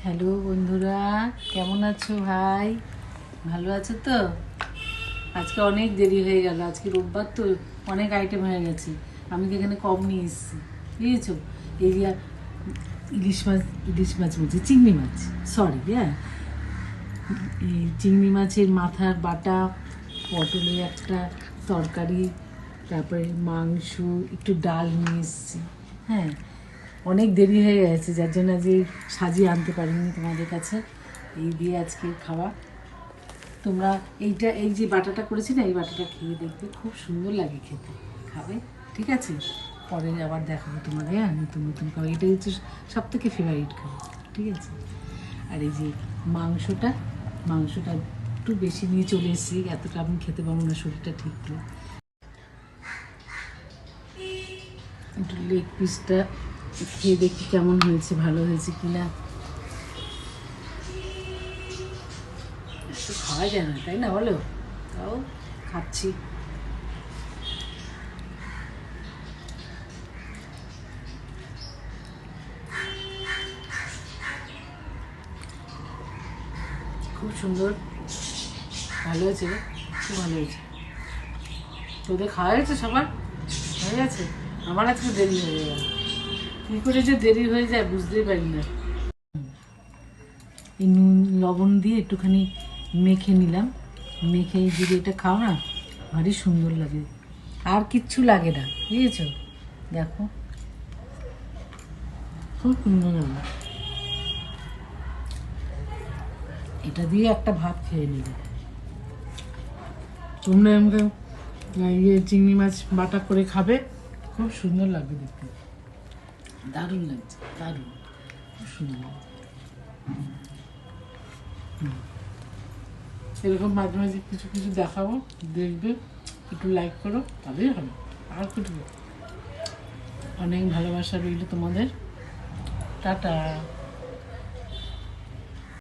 Hello বন্ধুরা, কেমন আছো ভাই? ভালো আছো তো? আজকে অনেক দেরি হয়ে গেল, আজকে রোববার তো অনেক আইটেম হয়ে গেছে। আমি তো এখানে কম নিয়ে এসেছি, বুঝেছো? এই যে ইলিশ মাছ বলছি, চিংড়ি মাছ, সরি। হ্যাঁ, এই চিংড়ি মাছের মাথার বাটা, পটলের একটা তরকারি, তারপরে মাংস, একটু ডাল নিয়ে এসেছি। হ্যাঁ, অনেক দেরি হয়ে গেছে, যার জন্য আজকে সাজিয়ে আনতে পারিনি তোমাদের কাছে। এই দিয়ে আজকে খাওয়া। তোমরা এই যে বাটাটা করেছি না, এই বাটাটা খেয়ে দেখবে, খুব সুন্দর লাগে খেতে। খাবে, ঠিক আছে? পরে আবার দেখাবো তোমাদের। হ্যাঁ, নতুন নতুন খাবার, এটাই হচ্ছে সব থেকে ফেভারিট খাবার, ঠিক আছে? আর এই যে মাংসটা মাংসটা একটু বেশি নিয়ে চলে এসেছি, এতটা আমি খেতে পারবো না, শরীরটা ঠিক নেই। একটু লেগ পিসটা খেয়ে দেখি কেমন হয়েছে, ভালো হয়েছে কিনা। একটু খাওয়া যায় না, তাই না বলো? তাও খাচ্ছি। খুব সুন্দর, ভালো হয়েছে রে, খুব ভালো হয়েছে। তোদের খাওয়া হয়েছে সবার? হয়ে গেছে? আমার আজকে দেরি হয়ে গেল, কী করে যে দেরি হয়ে যায় বুঝতেই পারি না। এই নুন লবণ দিয়ে একটুখানি মেখে নিলাম, মেখে যদি এটা খাও না, ভারী সুন্দর লাগে, আর কিচ্ছু লাগে না, বুঝেছো? দেখো, খুব সুন্দর লাগে। এটা দিয়ে একটা ভাত খেয়ে নেবে তোমরা। আমাকে চিংড়ি মাছ বাটা করে খাবে, খুব সুন্দর লাগবে দেখতে, দারুণ লাগছে, দারুণ, খুব সুন্দর লাগছে। এরকম মাঝে মাঝে কিছু কিছু দেখাবো, দেখবে, একটু লাইক করো, তবেই হবে। আর কিছু, অনেক ভালোবাসা রইল তোমাদের। টাটা।